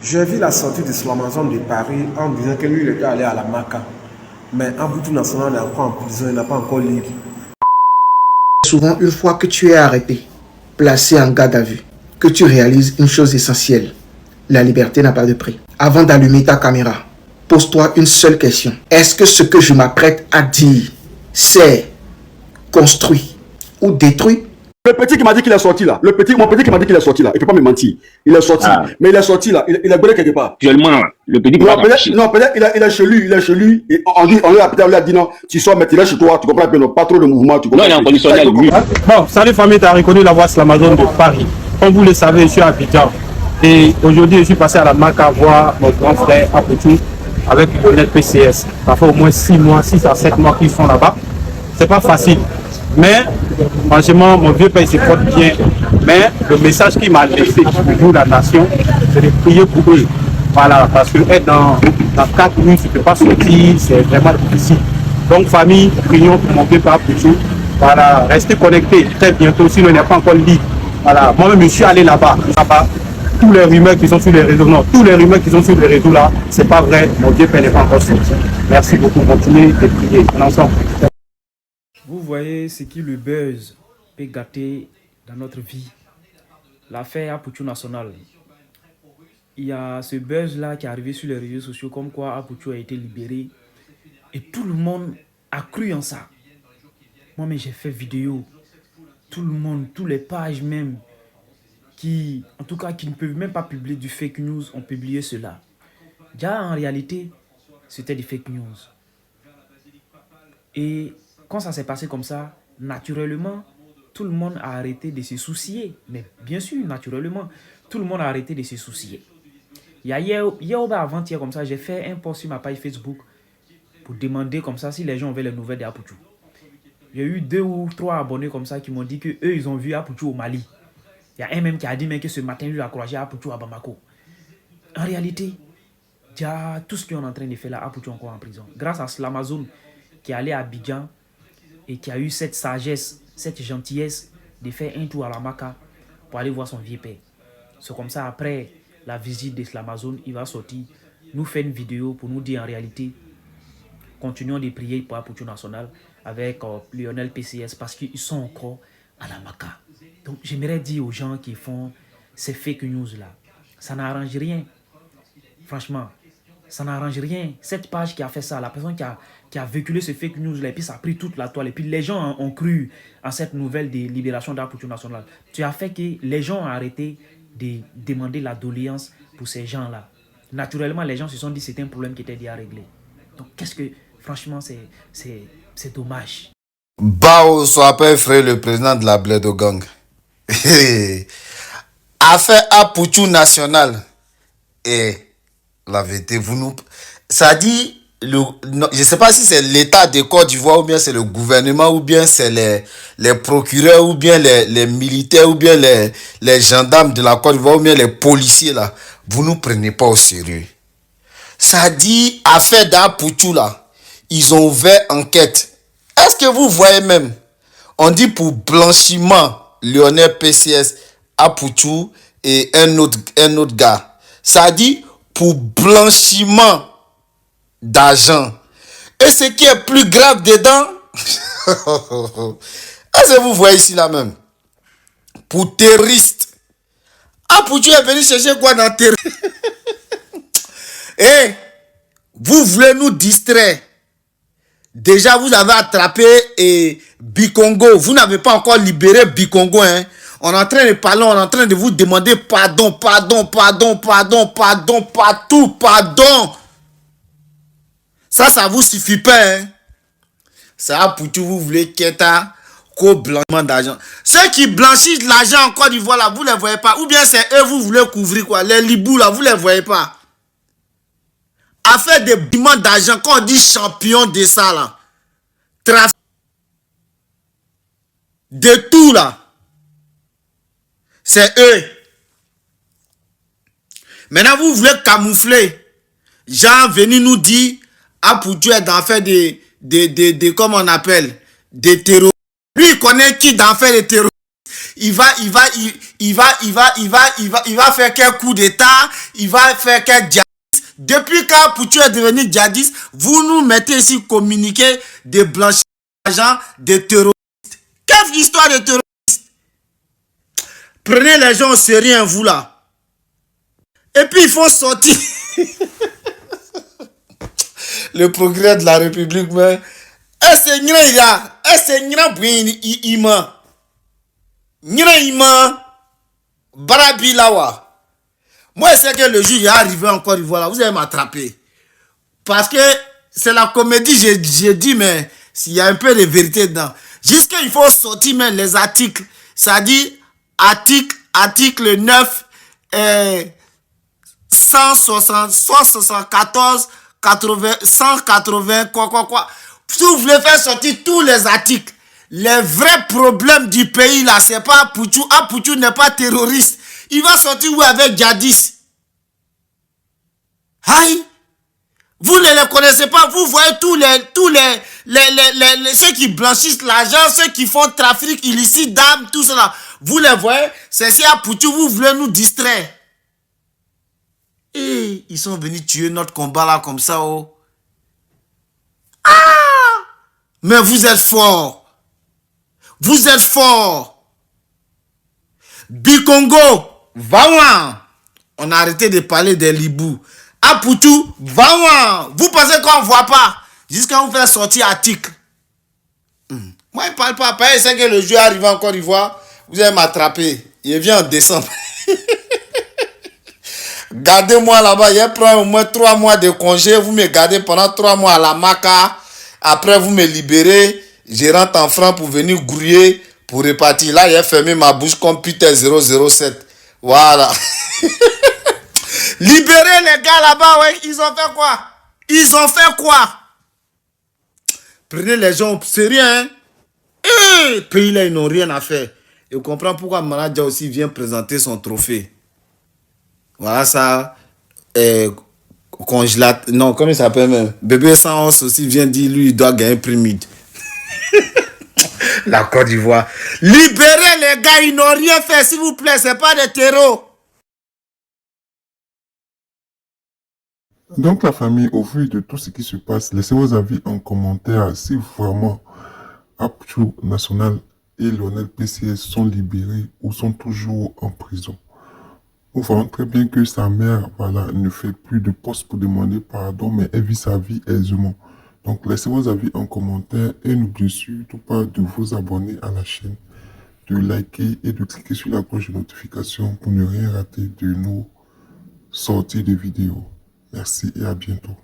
J'ai vu la sortie de Slamazon de Paris en disant que lui, il était allé à la Maca. Mais Aboutou National est encore en prison, il n'a pas encore libre. Souvent, une fois que tu es arrêté, placé en garde à vue, que tu réalises une chose essentielle. La liberté n'a pas de prix. Avant d'allumer ta caméra, pose-toi une seule question. Est-ce que ce que je m'apprête à dire, c'est construit ou détruit? Le petit qui m'a dit qu'il est sorti là, mon petit qui m'a dit qu'il est sorti là, il ne peut pas me mentir. Il est sorti, mais il est sorti là, il est brûlé quelque part. Actuellement, le petit peut-être il est chez lui, et on lui a dit non, tu sors, mais tu restes chez toi, tu comprends bien, pas trop de mouvement, tu comprends. Non, il est en conditionnel, lui. Bon, salut famille, tu as reconnu la voix Slamazon de Paris. Comme vous le savez, je suis à Abidjan. Et aujourd'hui, je suis passé à la Maca voir mon grand frère Apoutou avec le PCS. Ça fait au moins 6 à 7 mois qu'ils sont là-bas. C'est pas facile. Mais, franchement, mon vieux père se porte bien. Mais le message qu'il m'a laissé pour vous, la nation, c'est de prier pour eux. Voilà, parce que être dans 4 minutes, tu ne peux pas sortir, c'est vraiment difficile. Donc, famille, prions pour mon vieux père Apoutou. Voilà, restez connectés très bientôt, sinon il n'est pas encore libre. Voilà, moi-même, je suis allé là-bas. Tous les rumeurs qui sont sur les réseaux, non, tous les rumeurs qui sont sur les réseaux là, c'est pas vrai. Mon vieux père n'est pas encore sorti. Merci beaucoup, continuez de prier. Ensemble. Vous voyez ce qui le buzz peut gâter dans notre vie. L'affaire Apoutou National. Il y a ce buzz-là qui est arrivé sur les réseaux sociaux comme quoi Apoutou a été libéré. Et tout le monde a cru en ça. Moi, mais j'ai fait vidéo. Tout le monde, tous les pages même, qui, en tout cas, qui ne peuvent même pas publier du fake news, ont publié cela. Déjà, en réalité, c'était des fake news. Et quand ça s'est passé comme ça, naturellement, tout le monde a arrêté de se soucier. Mais bien sûr, naturellement, tout le monde a arrêté de se soucier. Il y a hier ou avant-hier comme ça, j'ai fait un post sur ma page Facebook pour demander comme ça si les gens avaient les nouvelles d'Apoutou. Il y a eu 2 ou 3 abonnés comme ça qui m'ont dit qu'eux, ils ont vu Apoutou au Mali. Il y a un même qui a dit mais que ce matin, lui a croisé Apoutou à Bamako. En réalité, déjà, tout ce qu'on est en train de faire là, Apoutou est encore en prison. Grâce à Slamazon qui est allé à Abidjan et qui a eu cette sagesse, cette gentillesse de faire un tour à la Maca pour aller voir son vieux père. C'est comme ça, après la visite de Slamazon, il va sortir, nous faire une vidéo pour nous dire en réalité, continuons de prier pour Apoutou National avec Lionel PCS parce qu'ils sont encore à la Maca. Donc j'aimerais dire aux gens qui font ces fake news là, ça n'arrange rien. Franchement, ça n'arrange rien. Cette page qui a fait ça, la personne qui a véhiculé ce fake news là, et puis ça a pris toute la toile, et puis les gens ont cru en cette nouvelle de libération d'Apoutou National. Tu as fait que les gens ont arrêté de demander la doléance pour ces gens là. Naturellement, les gens se sont dit que c'était un problème qui était déjà réglé. Donc qu'est-ce que, franchement, c'est dommage. Bao Swapé frère le président de la Bledo Gang. Affaire Apoutou National. Et la vérité, vous nous... Ça dit, je ne sais pas si c'est l'État de Côte d'Ivoire ou bien c'est le gouvernement ou bien c'est les procureurs ou bien les militaires ou bien les gendarmes de la Côte d'Ivoire ou bien les policiers là. Vous ne nous prenez pas au sérieux. Ça dit, affaire d'Apoutou là, ils ont ouvert enquête. Est-ce que vous voyez même, on dit pour blanchiment, Lionel PCS, Apoutou et un autre gars. Ça dit pour blanchiment d'argent. Et ce qui est plus grave dedans, est-ce que vous voyez ici là même, pour terroriste. Apoutou est venu chercher quoi dans terroriste? Et vous voulez nous distraire. Déjà, vous avez attrapé Bikongo. Vous n'avez pas encore libéré Bikongo. Hein. On est en train de parler, on est en train de vous demander pardon. Ça vous suffit pas. Hein. Ça, pour tout, vous voulez qu'État, qu'au blanchiment d'argent. Ceux qui blanchissent l'argent en Côte d'Ivoire, là, vous ne les voyez pas. Ou bien c'est eux, vous voulez couvrir quoi. Les libous, là, vous ne les voyez pas. Affaire de blanchiment d'argent, quand on dit champion de ça là, trafic de tout là, c'est eux. Maintenant vous voulez camoufler, genre venir nous dire, Apoutou est dans faire de comment on appelle, des terroristes. Lui il connaît qui dans faire des terroristes. il va faire quel coup d'état, il va faire quel djihadiste. Depuis quand Poutou est devenu djihadiste, vous nous mettez ici communiquer de blanchissage d'argent, de terroristes. Quelle histoire de terroristes? Prenez les gens au sérieux, vous là. Et puis ils font sortir le progrès de la République, mais c'est Barabilawa. Moi, je sais que le jour il est arrivé en Côte d'Ivoire, vous allez m'attraper. Parce que c'est la comédie, j'ai dit, mais s'il y a un peu de vérité dedans. Jusqu'à il faut sortir même les articles. Ça dit article 9, 160, 174, 80, 180, quoi. Si vous voulez faire sortir tous les articles, les vrais problèmes du pays là, c'est pas Poutou. Ah, Poutou n'est pas terroriste. Il va sortir où avec Djadis? Aïe! Vous ne les connaissez pas, vous voyez tous ceux qui blanchissent l'argent, ceux qui font trafic illicite d'armes, tout cela. Vous les voyez, c'est si à Poutou, vous voulez nous distraire. Et ils sont venus tuer notre combat là comme ça, oh. Ah! Mais vous êtes forts. Vous êtes forts. Bikongo, va. On a arrêté de parler des Libou. À Poutou, va. Vous pensez qu'on ne voit pas jusqu'à vous faire sortir article. Moi, il ne parle pas. Après, c'est que le jeu arrive en Côte d'Ivoire. Vous allez m'attraper. Il vient en décembre. Gardez-moi là-bas. Il prend au moins 3 mois de congé. Vous me gardez pendant 3 mois à la Maca. Après, vous me libérez. Je rentre en France pour venir grouiller, pour repartir. Là, il a fermé ma bouche comme Peter 007. Voilà. Libérez les gars là-bas, ouais. Ils ont fait quoi? Prenez les gens au sérieux, hein. Pays là, ils n'ont rien à faire. Et on comprend pourquoi Maladja aussi vient présenter son trophée. Voilà ça. Congélateur. Non, comment il s'appelle même? Bébé 111 aussi vient dire, lui, il doit gagner primide. La Côte d'Ivoire. Libérez les gars, ils n'ont rien fait, s'il vous plaît. C'est pas des terreaux. Donc la famille, au vu de tout ce qui se passe, laissez vos avis en commentaire si vraiment Poutou National et Lionel PCS sont libérés ou sont toujours en prison. Nous voyons très bien que sa mère, voilà, ne fait plus de poste pour demander pardon, mais elle vit sa vie aisément. Donc laissez vos avis en commentaire et n'oubliez surtout pas de vous abonner à la chaîne, de liker et de cliquer sur la cloche de notification pour ne rien rater de nos sorties de vidéos. Merci et à bientôt.